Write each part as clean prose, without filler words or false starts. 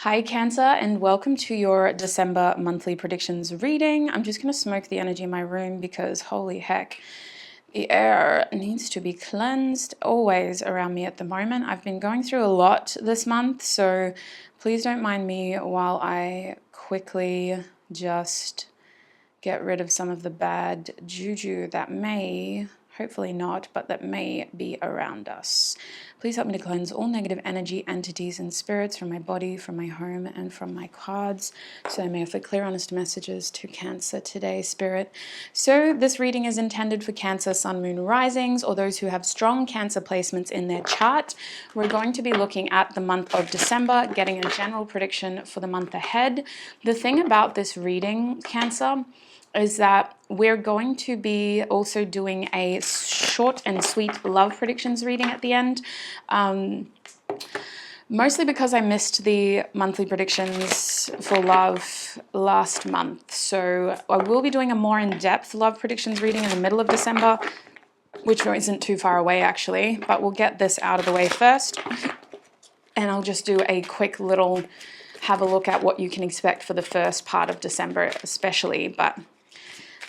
Hi Cancer, and welcome to your December monthly predictions reading. I'm just going to smoke the energy in my room because holy heck, the air needs to be cleansed always around me at the moment. I've been going through a lot this month, so please don't mind me while I quickly just get rid of some of the bad juju that may, hopefully not, but that may be around us. Please help me to cleanse all negative energy, entities, and spirits from my body, from my home, and from my cards, so I may offer clear, honest messages to Cancer today, Spirit. So this reading is intended for Cancer, Sun, Moon, Risings, or those who have strong Cancer placements in their chart. We're going to be looking at the month of December, getting a general prediction for the month ahead. The thing about this reading, Cancer, is that we're going to be also doing a short and sweet love predictions reading at the end. Mostly because I missed the monthly predictions for love last month. So I will be doing a more in-depth love predictions reading in the middle of December, which isn't too far away actually, but we'll get this out of the way first. And I'll just do a quick little have a look at what you can expect for the first part of December especially, but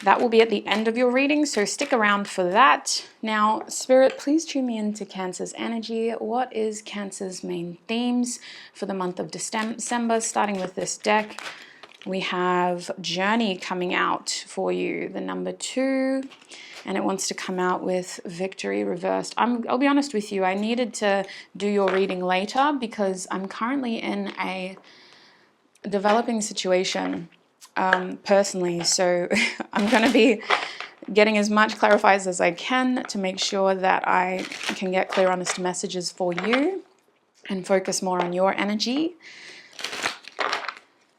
that will be at the end of your reading, so stick around for that. Now, Spirit, please tune me into Cancer's energy. What is Cancer's main themes for the month of December, starting with this deck? We have Journey coming out for you, the number 2, and it wants to come out with Victory reversed. I'll be honest with you, I needed to do your reading later because I'm currently in a developing situation personally, so I'm going to be getting as much clarifies as I can to make sure that I can get clear, honest messages for you and focus more on your energy.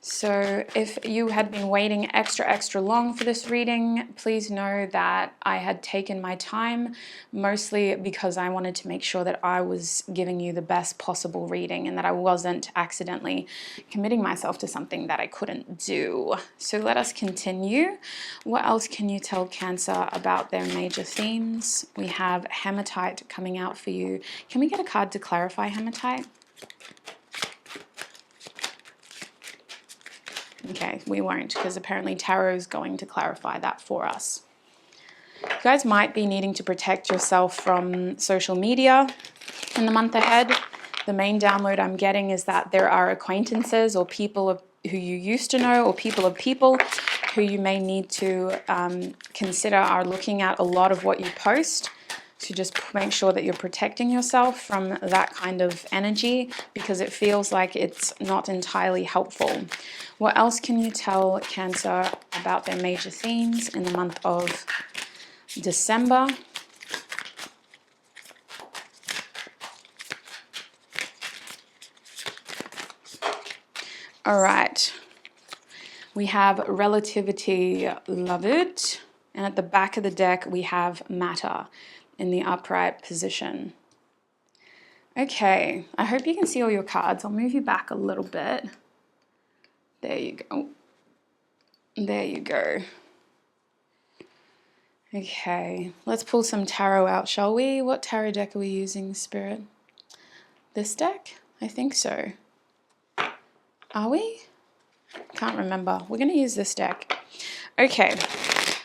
So if you had been waiting extra long for this reading, please know that I had taken my time, mostly because I wanted to make sure that I was giving you the best possible reading and that I wasn't accidentally committing myself to something that I couldn't do. So let us continue. What else can you tell Cancer about their major themes? We have Hematite coming out for you. Can we get a card to clarify Hematite? Okay, we won't, because apparently Tarot is going to clarify that for us. You guys might be needing to protect yourself from social media in the month ahead. The main download I'm getting is that there are acquaintances or people who you used to know, or people of people who you may need to consider are looking at a lot of what you post. So just make sure that you're protecting yourself from that kind of energy, because it feels like it's not entirely helpful. What else can you tell Cancer about their major themes in the month of December? All right. We have Relativity, love it. And at the back of the deck, we have Matter in the upright position. Okay, I hope you can see all your cards. I'll move you back a little bit. There you go. There you go. Okay, let's pull some tarot out, shall we? What tarot deck are we using, Spirit? This deck? I think so. Are we? Can't remember. We're going to use this deck. Okay.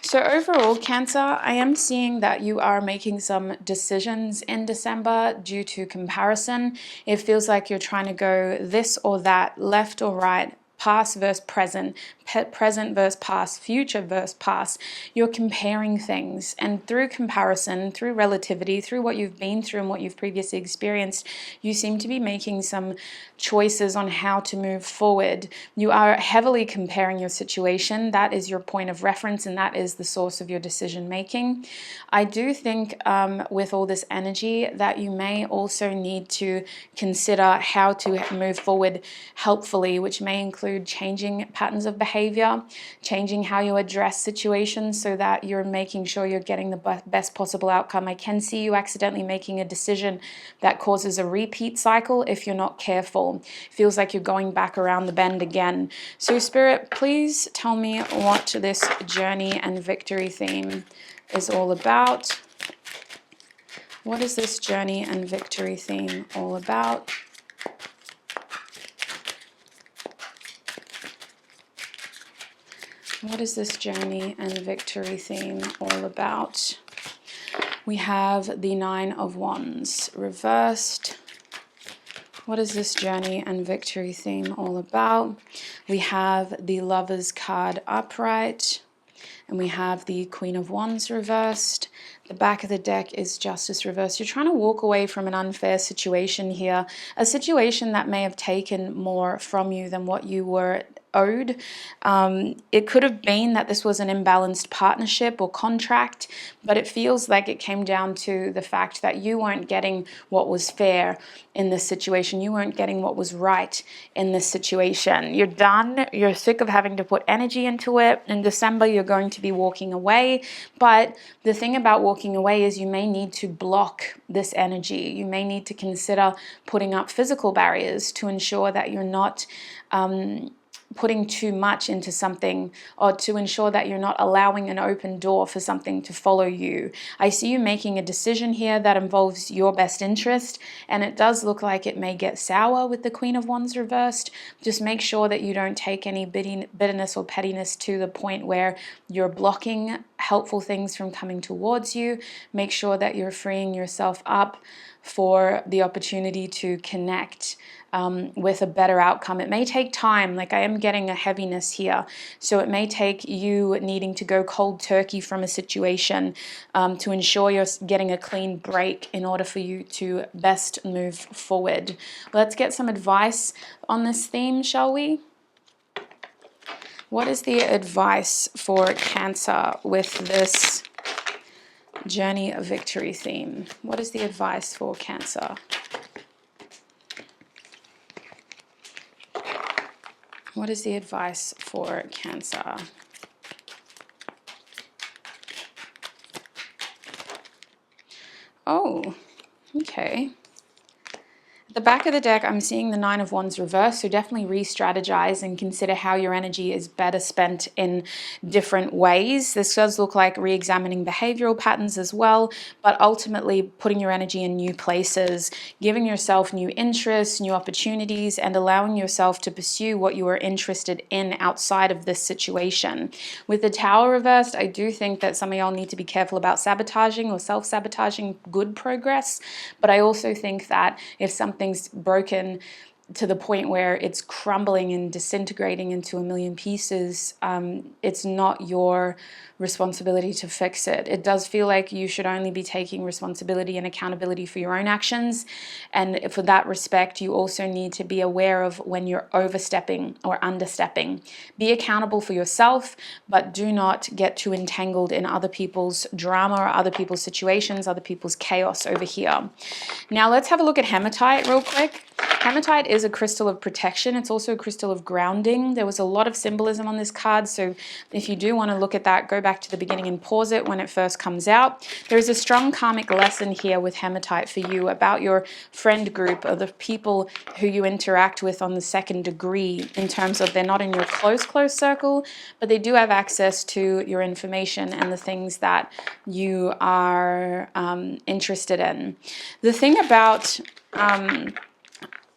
So overall, Cancer, I am seeing that you are making some decisions in December due to comparison. It feels like you're trying to go this or that, left or right, past versus present, present versus past, future versus past. You're comparing things, and through comparison, through relativity, through what you've been through and what you've previously experienced, you seem to be making some choices on how to move forward. You are heavily comparing your situation. That is your point of reference, and that is the source of your decision making. I do think with all this energy that you may also need to consider how to move forward helpfully, which may include changing patterns of behavior, changing how you address situations so that you're making sure you're getting the best possible outcome. I can see you accidentally making a decision that causes a repeat cycle if you're not careful. Feels like you're going back around the bend again. So Spirit, please tell me what this journey and victory theme is all about. What is this journey and victory theme all about? What is this journey and victory theme all about? We have the Nine of Wands reversed. What is this journey and victory theme all about? We have the Lovers card upright. And we have the Queen of Wands reversed. The back of the deck is Justice reversed. You're trying to walk away from an unfair situation here. A situation that may have taken more from you than what you were owed. It could have been that this was an imbalanced partnership or contract, but it feels like it came down to the fact that you weren't getting what was fair in this situation. You weren't getting what was right in this situation. You're done. You're sick of having to put energy into it. In December, you're going to be walking away. But the thing about walking away is you may need to block this energy. You may need to consider putting up physical barriers to ensure that you're not putting too much into something, or to ensure that you're not allowing an open door for something to follow you. I see you making a decision here that involves your best interest, and it does look like it may get sour with the Queen of Wands reversed. Just make sure that you don't take any bitterness or pettiness to the point where you're blocking helpful things from coming towards you. Make sure that you're freeing yourself up for the opportunity to connect with a better outcome. It may take time, like I am getting a heaviness here. So it may take you needing to go cold turkey from a situation to ensure you're getting a clean break in order for you to best move forward. Let's get some advice on this theme, shall we? What is the advice for Cancer with this journey of victory theme? What is the advice for Cancer? What is the advice for Cancer? Oh, okay. At the back of the deck, I'm seeing the Nine of Wands reversed, so definitely re-strategize and consider how your energy is better spent in different ways. This does look like re-examining behavioral patterns as well, but ultimately putting your energy in new places, giving yourself new interests, new opportunities, and allowing yourself to pursue what you are interested in outside of this situation. With the Tower reversed, I do think that some of y'all need to be careful about sabotaging or self-sabotaging good progress, but I also think that if something's broken to the point where it's crumbling and disintegrating into a million pieces, it's not your responsibility to fix it. It does feel like you should only be taking responsibility and accountability for your own actions. And for that respect, you also need to be aware of when you're overstepping or understepping. Be accountable for yourself, but do not get too entangled in other people's drama or other people's situations, other people's chaos over here. Now let's have a look at hematite real quick. Hematite is a crystal of protection. It's also a crystal of grounding. There was a lot of symbolism on this card, so if you do want to look at that, go back to the beginning and pause it when it first comes out. There is a strong karmic lesson here with hematite for you about your friend group or the people who you interact with on the second degree, in terms of they're not in your close circle, but they do have access to your information and the things that you are interested in. The thing about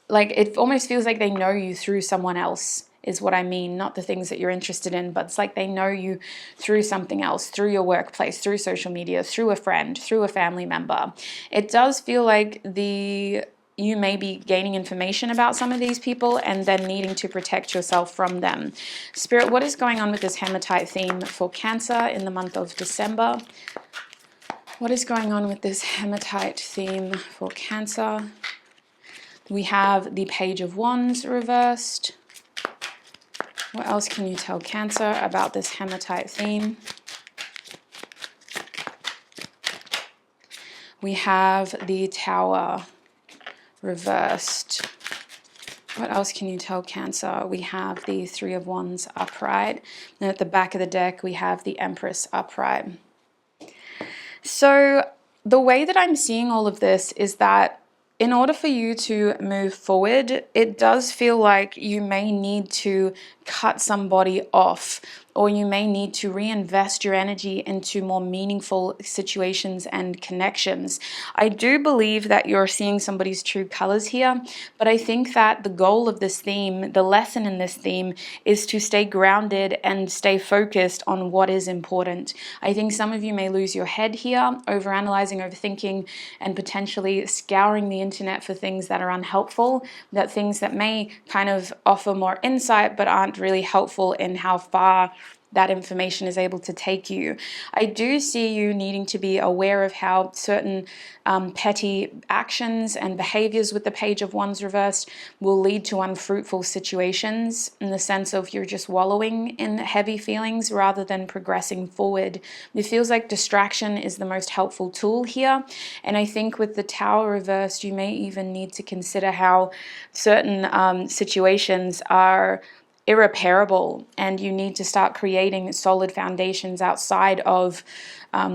like, it almost feels like they know you through someone else, is what I mean. Not the things that you're interested in, but it's like they know you through something else, through your workplace, through social media, through a friend, through a family member. It does feel like you may be gaining information about some of these people and then needing to protect yourself from them. Spirit, what is going on with this hematite theme for Cancer in the month of December? What is going on with this hematite theme for Cancer? We have the Page of Wands reversed. What else can you tell Cancer about this hematite theme? We have the Tower reversed. What else can you tell Cancer? We have the Three of Wands upright. And at the back of the deck, we have the Empress upright. So the way that I'm seeing all of this is that in order for you to move forward, it does feel like you may need to cut somebody off, or you may need to reinvest your energy into more meaningful situations and connections. I do believe that you're seeing somebody's true colors here, but I think that the goal of this theme, the lesson in this theme, is to stay grounded and stay focused on what is important. I think some of you may lose your head here, overanalyzing, overthinking, and potentially scouring the internet for things that are unhelpful, that things that may kind of offer more insight but aren't really helpful in how far that information is able to take you. I do see you needing to be aware of how certain petty actions and behaviors with the Page of Wands reversed will lead to unfruitful situations, in the sense of you're just wallowing in heavy feelings rather than progressing forward. It feels like distraction is the most helpful tool here. And I think with the Tower reversed, you may even need to consider how certain situations are irreparable, and you need to start creating solid foundations outside of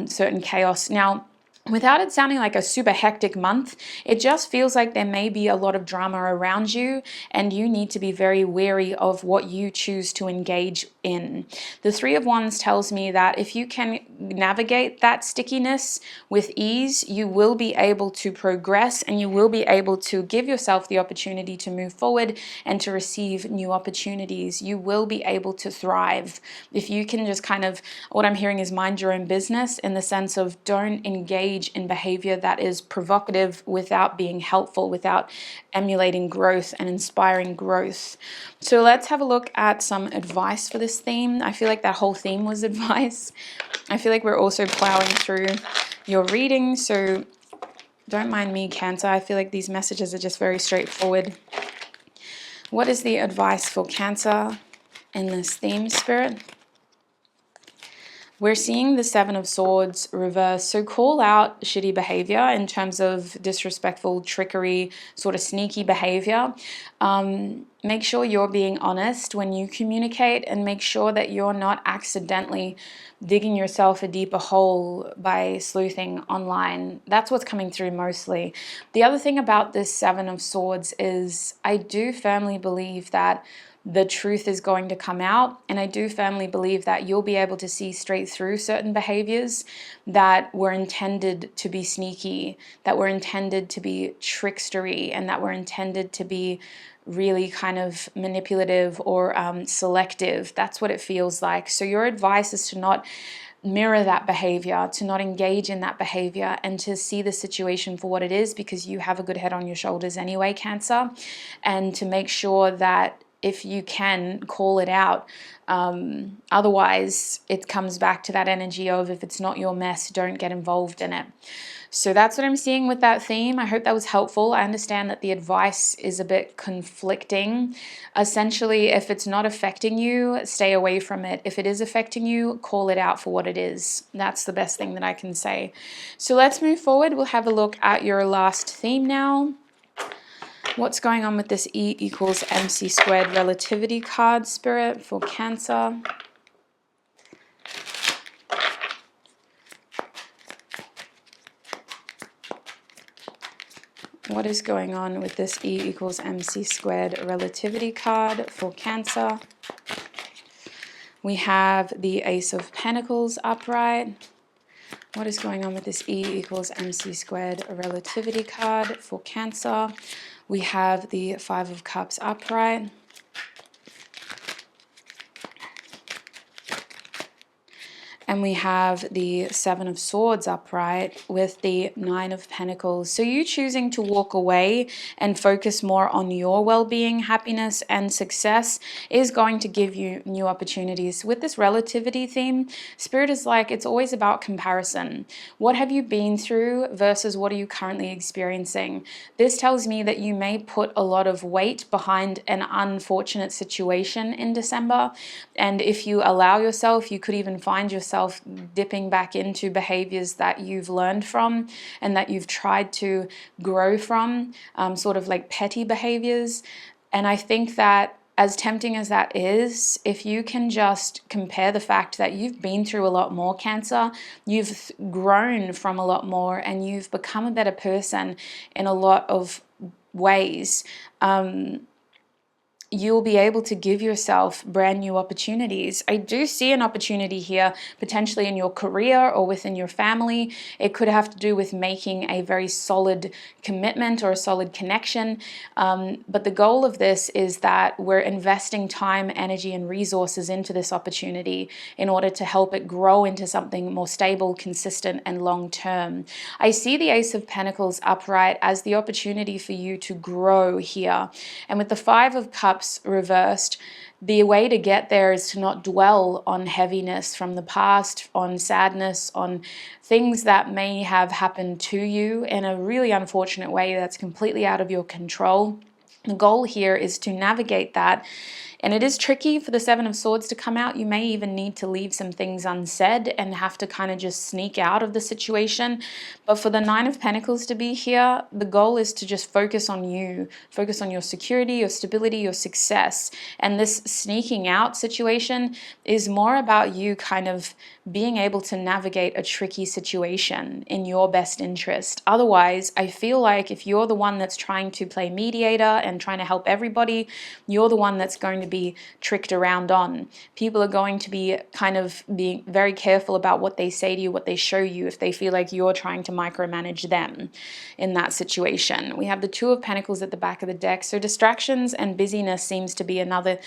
certain chaos. Now, without it sounding like a super hectic month, it just feels like there may be a lot of drama around you, and you need to be very wary of what you choose to engage in. The Three of Wands tells me that if you can navigate that stickiness with ease, you will be able to progress, and you will be able to give yourself the opportunity to move forward and to receive new opportunities. You will be able to thrive. If you can just kind of, what I'm hearing is mind your own business, in the sense of don't engage in behavior that is provocative without being helpful, without emulating growth and inspiring growth. So let's have a look at some advice for this theme. I feel like that whole theme was advice. I feel like we're also plowing through your reading, so don't mind me, Cancer. I feel like these messages are just very straightforward. What is the advice for Cancer in this theme, Spirit? We're seeing the Seven of Swords reverse. So call out shitty behavior in terms of disrespectful, trickery, sort of sneaky behavior. Make sure you're being honest when you communicate, and make sure that you're not accidentally digging yourself a deeper hole by sleuthing online. That's what's coming through mostly. The other thing about this Seven of Swords is I do firmly believe that the truth is going to come out, and I do firmly believe that you'll be able to see straight through certain behaviors that were intended to be sneaky, that were intended to be trickstery, and that were intended to be really kind of manipulative or selective. That's what it feels like. So your advice is to not mirror that behavior, to not engage in that behavior, and to see the situation for what it is, because you have a good head on your shoulders anyway, Cancer, and to make sure that if you can, call it out. Otherwise, it comes back to that energy of, if it's not your mess, don't get involved in it. So that's what I'm seeing with that theme. I hope that was helpful. I understand that the advice is a bit conflicting. Essentially, if it's not affecting you, stay away from it. If it is affecting you, call it out for what it is. That's the best thing that I can say. So let's move forward. We'll have a look at your last theme now. What's going on with this E equals MC squared relativity card, Spirit, for Cancer? What is going on with this E equals MC squared relativity card for Cancer? We have the Ace of Pentacles upright. What is going on with this E equals MC squared relativity card for Cancer? We have the Five of Cups upright. And we have the Seven of Swords upright with the Nine of Pentacles. So you choosing to walk away and focus more on your well-being, happiness, and success is going to give you new opportunities. With this relativity theme, Spirit is like, it's always about comparison. What have you been through versus what are you currently experiencing? This tells me that you may put a lot of weight behind an unfortunate situation in December. And if you allow yourself, you could even find yourself dipping back into behaviors that you've learned from and that you've tried to grow from, sort of like petty behaviors. And I think that, as tempting as that is, if you can just compare the fact that you've been through a lot more, Cancer, you've grown from a lot more, and you've become a better person in a lot of ways. you'll be able to give yourself brand new opportunities. I do see an opportunity here, potentially in your career or within your family. It could have to do with making a very solid commitment or a solid connection. But the goal of this is that we're investing time, energy, and resources into this opportunity in order to help it grow into something more stable, consistent, and long-term. I see the Ace of Pentacles upright as the opportunity for you to grow here. And with the Five of Cups reversed, the way to get there is to not dwell on heaviness from the past, on sadness, on things that may have happened to you in a really unfortunate way that's completely out of your control. The goal here is to navigate that. And it is tricky for the Seven of Swords to come out. You may even need to leave some things unsaid and have to kind of just sneak out of the situation. But for the Nine of Pentacles to be here, the goal is to just focus on you, focus on your security, your stability, your success. And this sneaking out situation is more about you kind of being able to navigate a tricky situation in your best interest. Otherwise, I feel like if you're the one that's trying to play mediator and trying to help everybody, you're the one that's going to be tricked around on. People are going to be kind of being very careful about what they say to you, what they show you, if they feel like you're trying to micromanage them in that situation. We have the Two of Pentacles at the back of the deck. So distractions and busyness seems to be another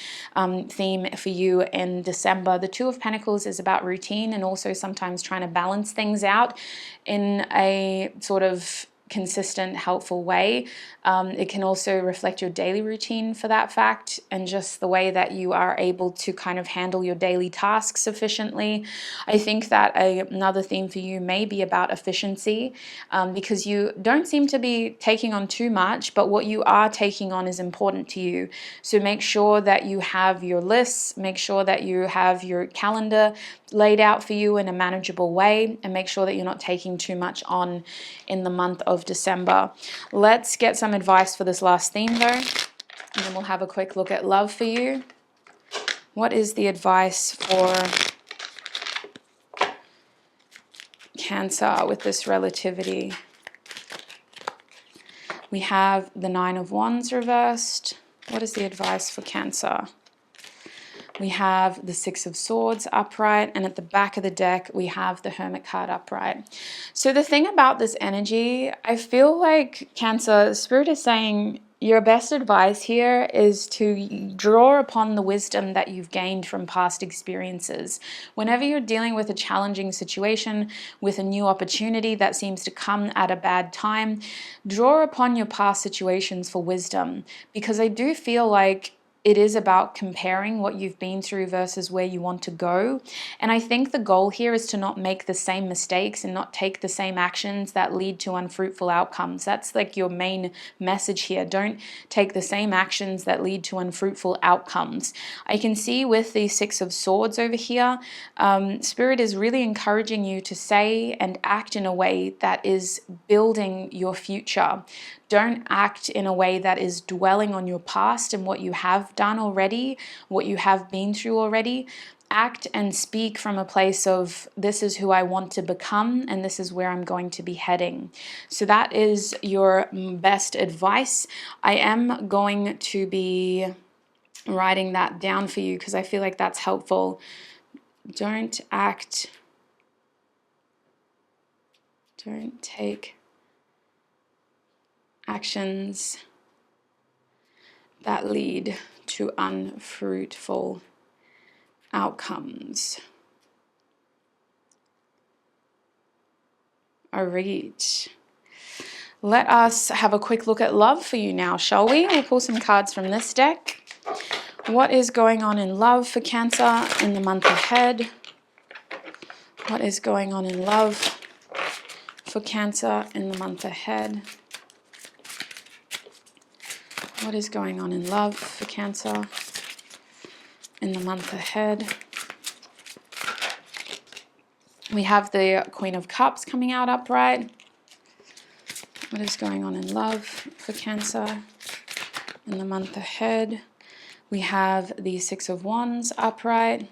theme for you in December. The Two of Pentacles is about routine and also sometimes trying to balance things out in a sort of consistent, helpful way. It can also reflect your daily routine for that fact, and just the way that you are able to kind of handle your daily tasks efficiently. I think that another theme for you may be about efficiency, because you don't seem to be taking on too much, but what you are taking on is important to you. So make sure that you have your lists, make sure that you have your calendar laid out for you in a manageable way, and make sure that you're not taking too much on in the month of December. Let's get some advice for this last theme though, and then we'll have a quick look at love for you. What is the advice for Cancer with this relativity? We have the Nine of Wands reversed. What is the advice for Cancer? We have the Six of Swords upright, and at the back of the deck, we have the Hermit card upright. So the thing about this energy, I feel like Cancer, Spirit is saying your best advice here is to draw upon the wisdom that you've gained from past experiences. Whenever you're dealing with a challenging situation, with a new opportunity that seems to come at a bad time, draw upon your past situations for wisdom, because I do feel like it is about comparing what you've been through versus where you want to go. And I think the goal here is to not make the same mistakes and not take the same actions that lead to unfruitful outcomes. That's like your main message here. Don't take the same actions that lead to unfruitful outcomes. I can see with the Six of Swords over here, Spirit is really encouraging you to say and act in a way that is building your future. Don't act in a way that is dwelling on your past and what you have done already, what you have been through already. Act and speak from a place of, this is who I want to become and this is where I'm going to be heading. So that is your best advice. I am going to be writing that down for you because I feel like that's helpful. Don't take actions that lead to unfruitful outcomes. All right. Let us have a quick look at love for you now, shall we? We'll pull some cards from this deck. What is going on in love for Cancer in the month ahead? What is going on in love for Cancer in the month ahead? What is going on in love for Cancer in the month ahead? We have the Queen of Cups coming out upright. What is going on in love for Cancer in the month ahead? We have the Six of Wands upright.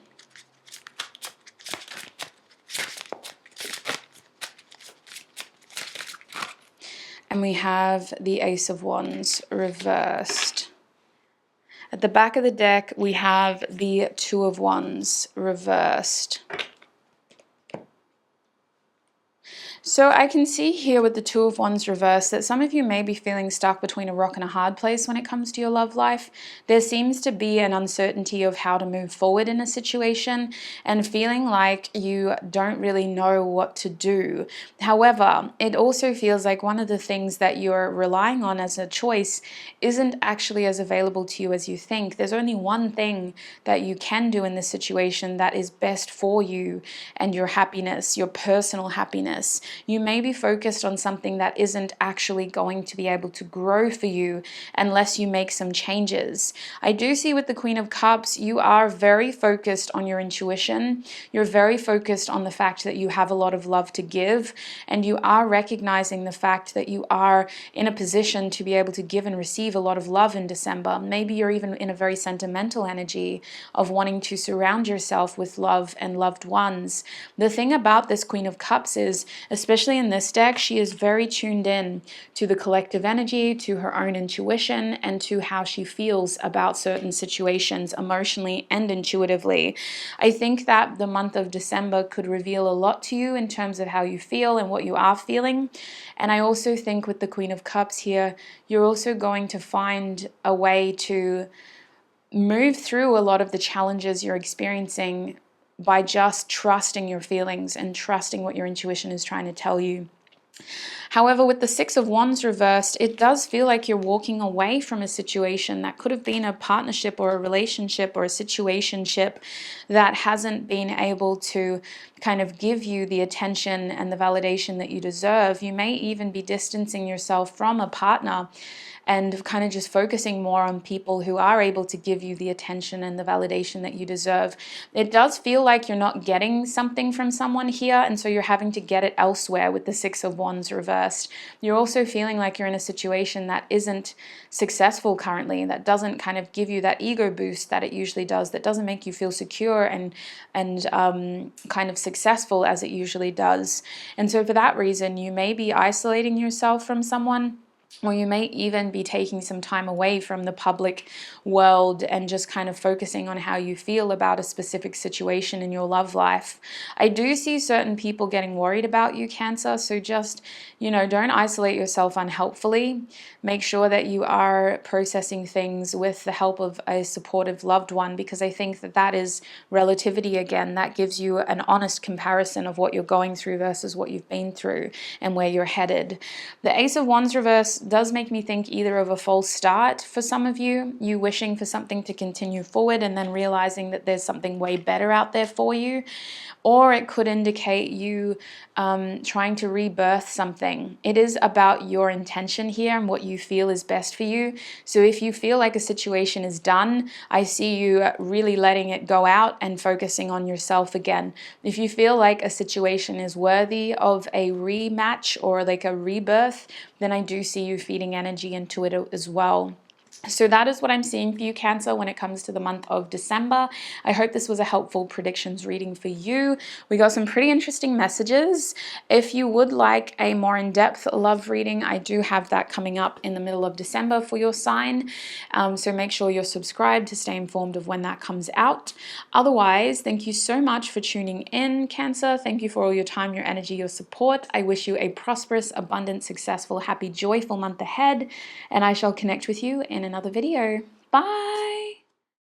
And we have the Ace of Wands reversed. At the back of the deck, we have the Two of Wands reversed. So I can see here with the Two of Wands reversed that some of you may be feeling stuck between a rock and a hard place when it comes to your love life. There seems to be an uncertainty of how to move forward in a situation and feeling like you don't really know what to do. However, it also feels like one of the things that you're relying on as a choice isn't actually as available to you as you think. There's only one thing that you can do in this situation that is best for you and your happiness, your personal happiness. You may be focused on something that isn't actually going to be able to grow for you unless you make some changes. I do see with the Queen of Cups, you are very focused on your intuition. You're very focused on the fact that you have a lot of love to give, and you are recognizing the fact that you are in a position to be able to give and receive a lot of love in December. Maybe you're even in a very sentimental energy of wanting to surround yourself with love and loved ones. The thing about this Queen of Cups is, especially in this deck, she is very tuned in to the collective energy, to her own intuition, and to how she feels about certain situations emotionally and intuitively. I think that the month of December could reveal a lot to you in terms of how you feel and what you are feeling. And I also think with the Queen of Cups here, you're also going to find a way to move through a lot of the challenges you're experiencing by just trusting your feelings and trusting what your intuition is trying to tell you. However, with the Six of Wands reversed, it does feel like you're walking away from a situation that could have been a partnership or a relationship or a situationship that hasn't been able to kind of give you the attention and the validation that you deserve. You may even be distancing yourself from a partner and kind of just focusing more on people who are able to give you the attention and the validation that you deserve. It does feel like you're not getting something from someone here, and so you're having to get it elsewhere with the Six of Wands reversed. You're also feeling like you're in a situation that isn't successful currently, that doesn't kind of give you that ego boost that it usually does, that doesn't make you feel secure and kind of successful as it usually does. And so for that reason, you may be isolating yourself from someone, or you may even be taking some time away from the public world and just kind of focusing on how you feel about a specific situation in your love life. I do see certain people getting worried about you, Cancer, so just, don't isolate yourself unhelpfully. Make sure that you are processing things with the help of a supportive loved one, because I think that is relativity again. That gives you an honest comparison of what you're going through versus what you've been through and where you're headed. The Ace of Wands reverse does make me think either of a false start for some of you wishing for something to continue forward and then realizing that there's something way better out there for you, or it could indicate you trying to rebirth something. It is about your intention here and what you feel is best for you. So if you feel like a situation is done, I see you really letting it go out and focusing on yourself again. If you feel like a situation is worthy of a rematch or like a rebirth, then I do see you feeding energy into it as well. So that is what I'm seeing for you, Cancer, when it comes to the month of December. I hope this was a helpful predictions reading for you. We got some pretty interesting messages. If you would like a more in-depth love reading, I do have that coming up in the middle of December for your sign. So make sure you're subscribed to stay informed of when that comes out. Otherwise, thank you so much for tuning in, Cancer. Thank you for all your time, your energy, your support. I wish you a prosperous, abundant, successful, happy, joyful month ahead, and I shall connect with you in another video. Bye!